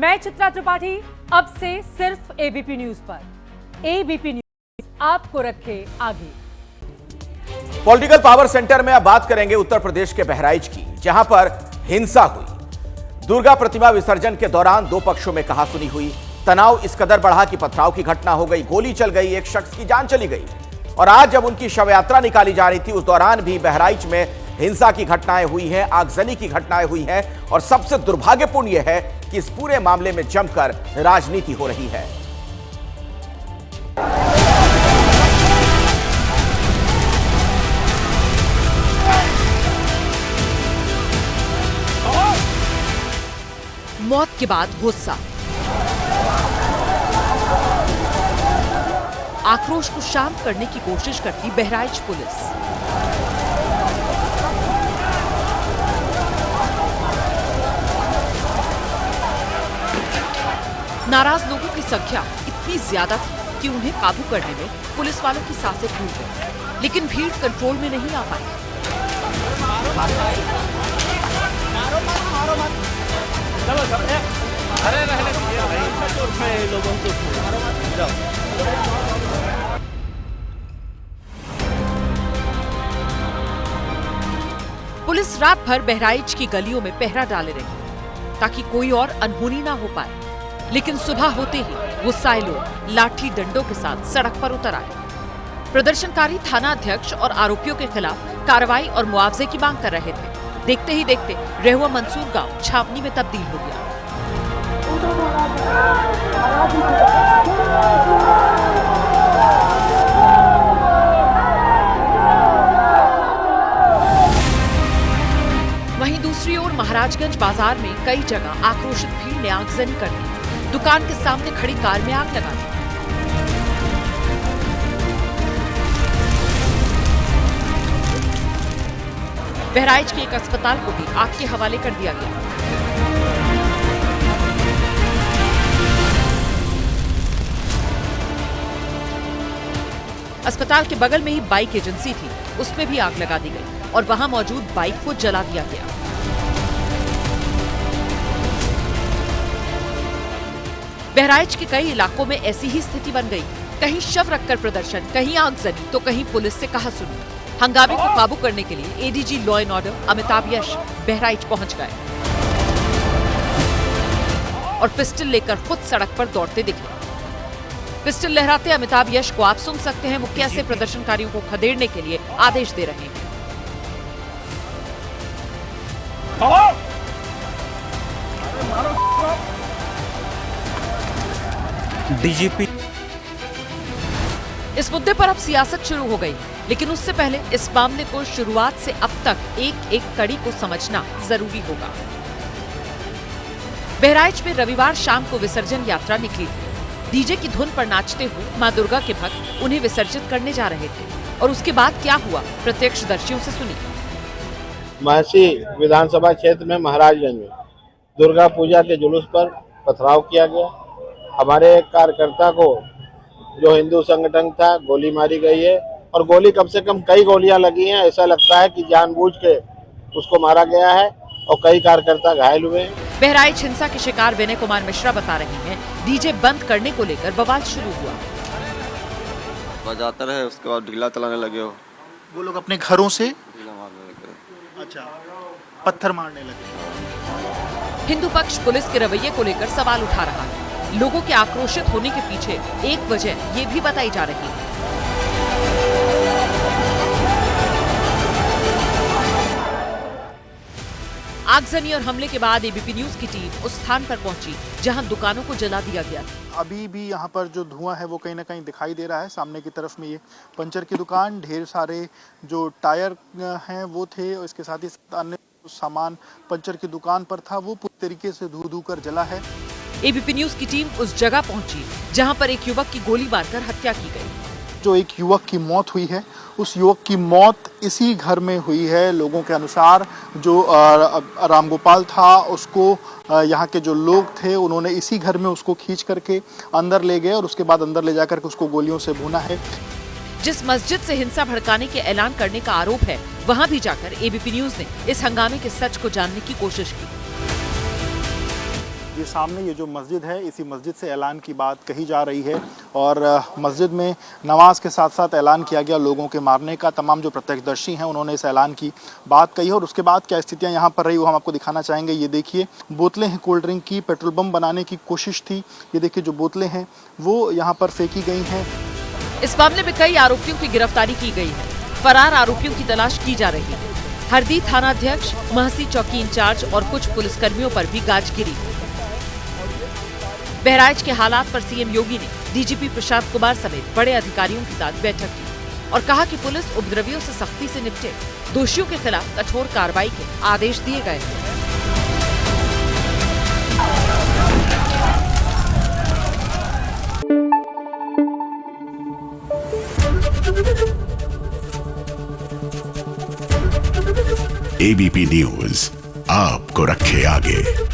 मैं चित्रा त्रिपाठी, अब से सिर्फ एबीपी न्यूज पर। एबीपी न्यूज आपको रखे आगे। पॉलिटिकल पावर सेंटर में अब बात करेंगे उत्तर प्रदेश के बहराइच की, जहां पर हिंसा हुई। दुर्गा प्रतिमा विसर्जन के दौरान दो पक्षों में कहासुनी हुई। तनाव इस कदर बढ़ा कि पथराव की घटना हो गई, गोली चल गई, एक शख्स की जान चली गई। और आज जब उनकी शव यात्रा निकाली जा रही थी, उस दौरान भी बहराइच में हिंसा की घटनाएं हुई हैं, आगजनी की घटनाएं हुई हैं। और सबसे दुर्भाग्यपूर्ण यह है कि इस पूरे मामले में जमकर राजनीति हो रही है। मौत के बाद गुस्सा, आक्रोश को शांत करने की कोशिश करती बहराइच पुलिस। नाराज लोगों की संख्या इतनी ज्यादा थी कि उन्हें काबू करने में पुलिस वालों की सांसें फूल गई, लेकिन भीड़ कंट्रोल में नहीं आ पाई। पुलिस रात भर बहराइच की गलियों में पहरा डाले रही ताकि कोई और अनहोनी ना हो पाए, लेकिन सुबह होते ही गुस्साए लोग लाठी डंडों के साथ सड़क पर उतर आए। प्रदर्शनकारी थाना अध्यक्ष और आरोपियों के खिलाफ कार्रवाई और मुआवजे की मांग कर रहे थे। देखते ही देखते रेहुआ मंसूर गांव छावनी में तब्दील हो गया। वहीं दूसरी ओर महाराजगंज बाजार में कई जगह आक्रोशित भीड़ ने आगजनी कर दी। दुकान के सामने खड़ी कार में आग लगा दी। बहराइच के एक अस्पताल को भी आग के हवाले कर दिया गया। अस्पताल के बगल में ही बाइक एजेंसी थी, उसमें भी आग लगा दी गई और वहां मौजूद बाइक को जला दिया गया। बहराइच के कई इलाकों में ऐसी ही स्थिति बन गई। कहीं शव रखकर प्रदर्शन, कहीं आगजनी, तो कहीं पुलिस से कहासुनी। हंगामे को काबू करने के लिए ADG law and order Amitabh Yash Bahraich पहुंच गए और पिस्टल लेकर खुद सड़क पर दौड़ते दिखे। पिस्टल लहराते अमिताभ यश को आप सुन सकते हैं, वो कैसे प्रदर्शनकारियों को खदेड़ने के लिए आदेश दे रहे हैं। डीजीपी। इस मुद्दे पर अब सियासत शुरू हो गई, लेकिन उससे पहले इस मामले को शुरुआत से अब तक एक एक कड़ी को समझना जरूरी होगा। बहराइच में रविवार शाम को विसर्जन यात्रा निकली थी। डीजे की धुन पर नाचते हुए मां दुर्गा के भक्त उन्हें विसर्जित करने जा रहे थे, और उसके बाद क्या हुआ, प्रत्यक्षदर्शियों से सुनिए। महसी विधानसभा क्षेत्र में महाराजगंज में दुर्गा पूजा के जुलूस पर पथराव किया गया। हमारे एक कार्यकर्ता को, जो हिंदू संगठन था, गोली मारी गई है और गोली कम से कम कई गोलियां लगी हैं। ऐसा लगता है कि जानबूझ के उसको मारा गया है और कई कार्यकर्ता घायल हुए हैं। बहराइच हिंसा के शिकार विनय कुमार मिश्रा बता रहे हैं, डीजे बंद करने को लेकर बवाल शुरू हुआ। बजाता रहे, उसके बाद ढीला चलाने लगे। वो लोग अपने घरों से ढीला मारने लगे। अच्छा, पत्थर मारने लगे। हिंदू पक्ष पुलिस के रवैये को लेकर सवाल उठा रहा है। लोगों के आक्रोशित होने के पीछे एक वजह ये भी बताई जा रही है। आगजनी और हमले के बाद एबीपी न्यूज की टीम उस स्थान पर पहुंची जहां दुकानों को जला दिया गया था। अभी भी यहाँ पर जो धुआं है वो कहीं ना कहीं दिखाई दे रहा है। सामने की तरफ में ये पंचर की दुकान, ढेर सारे जो टायर हैं वो थे, और इसके साथ ही अन्य सामान पंचर की दुकान पर था, वो पूरी तरीके से धू धू कर जला है। एबीपी न्यूज की टीम उस जगह पहुंची जहां पर एक युवक की गोली मारकर हत्या की गई। जो एक युवक की मौत हुई है, उस युवक की मौत इसी घर में हुई है। लोगों के अनुसार जो रामगोपाल था, उसको यहाँ के जो लोग थे उन्होंने इसी घर में उसको खींच करके अंदर ले गए और उसके बाद अंदर ले जाकर के उसको गोलियों से भूना है। जिस मस्जिद से हिंसा भड़काने के ऐलान करने का आरोप है, वहां भी जाकर एबीपी न्यूज ने इस हंगामे के सच को जानने की कोशिश की। ये सामने ये जो मस्जिद है, इसी मस्जिद से ऐलान की बात कही जा रही है और मस्जिद में नमाज के साथ साथ ऐलान किया गया लोगों के मारने का। तमाम जो प्रत्यक्षदर्शी हैं उन्होंने इस ऐलान की बात कही है और उसके बाद क्या स्थितियां यहाँ पर रही वो हम आपको दिखाना चाहेंगे। ये देखिए बोतलें हैं कोल्ड ड्रिंक की, पेट्रोल बम बनाने की कोशिश थी। ये देखिए जो बोतलें हैं वो यहाँ पर फेंकी गई हैं। इस मामले में कई आरोपियों की गिरफ्तारी की गई है। फरार आरोपियों की तलाश की जा रही है। हरदी थानाध्यक्ष, महसी चौकी इंचार्ज और कुछ पुलिसकर्मियों पर भी गाज गिरी। बहराइच के हालात पर सीएम योगी ने डीजीपी प्रशांत कुमार समेत बड़े अधिकारियों के साथ बैठक की और कहा कि पुलिस उपद्रवियों से सख्ती से निपटे, दोषियों के खिलाफ कठोर कार्रवाई के आदेश दिए गए हैं। एबीपी न्यूज आपको रखे आगे।